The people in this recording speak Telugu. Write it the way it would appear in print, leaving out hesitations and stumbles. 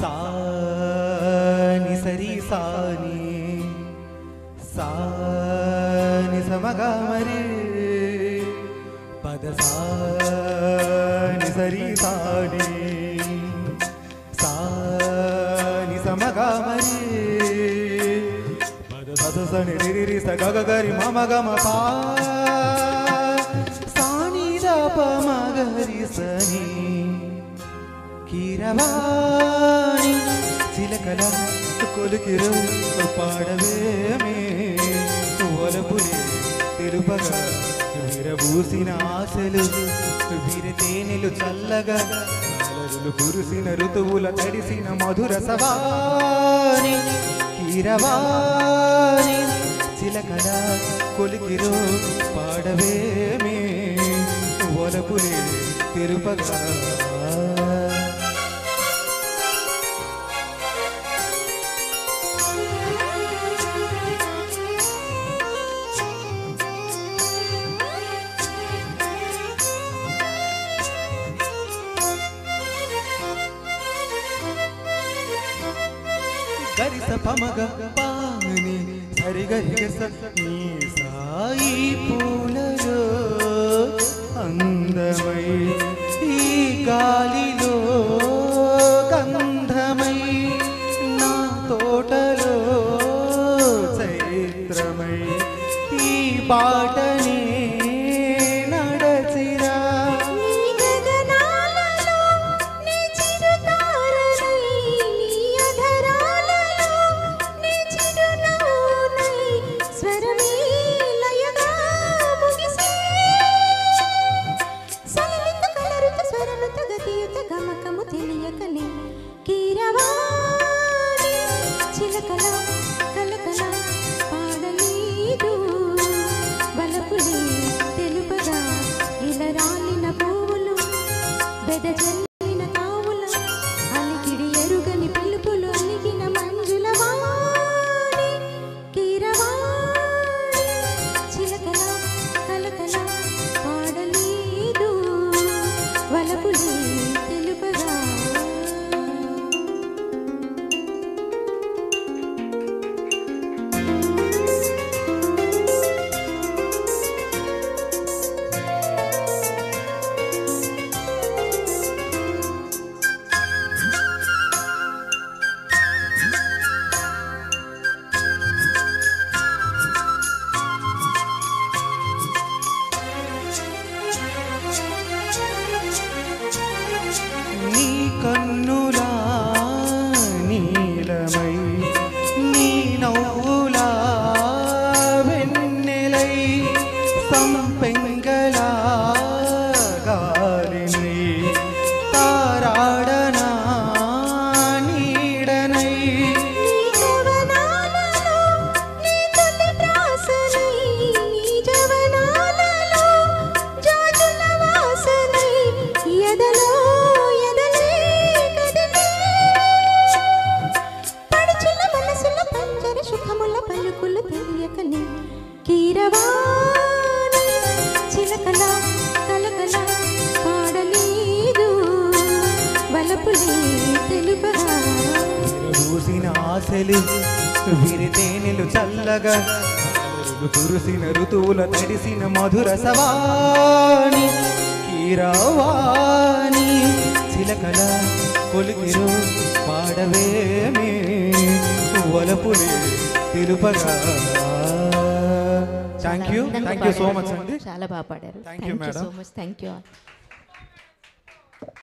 సాని సరి సాని సాని సమగా మరి పద సాని సరి సాని సాని సమగా మరి పద సద సని రి రి స గ గ గరి మ మ గ మ పా సాని ద ప మ గ రి సని కీరవాణి చిలకల కొలికిరు పాడవేమే వలపులే తిరుపగా విరబూసిన ఆశలు విరతేనెలు చల్లగా అలరులు కురిసిన ఋతువుల తడిసిన మధుర సవాని కీరవాణి చిలకల కొలికిరు పాడవేమే వలపులే తిరుపగా గరిస పమగ పాని సరిగరిగస నీ సాయి పూలలో అందమై ఈ గాలిలో గంధమై నా తోటలో చైత్రమై ఈ బాటనే నడచిరా చిలకల కలకల పాడలేదు వలపులే తెలుపగా ఇలా రాలిన పువ్వులు బెదజల్లిన కావుల అలికిడి ఎరుగని పిలుపులు అలిగిన మంజుల వాణి కీరవాణి చిలకల కలకల పాడలేదు వలపులే తెలుపగా కన్నులా నీలమై నీ నవ్వులా వెన్నెలై సంపెంగలా గాలినై తారాడనా నీడనై పలుకులు తెలియకనే కీరవాణి చిలకల కలకల పాడలేదు వలపులే తెలుపగా పూసిన ఆశలు విరితేనెలు చల్లగా కురిసిన ఋతువుల తడిసిన మధుర సవాణి కీరవాణి చిలకల కొలికిరు పాడవేమే వలపులే తిరుపగా థ్యాంక్ యూ సో మచ్ అండి చాలా బాగా పాడారు thank you madam so much thank you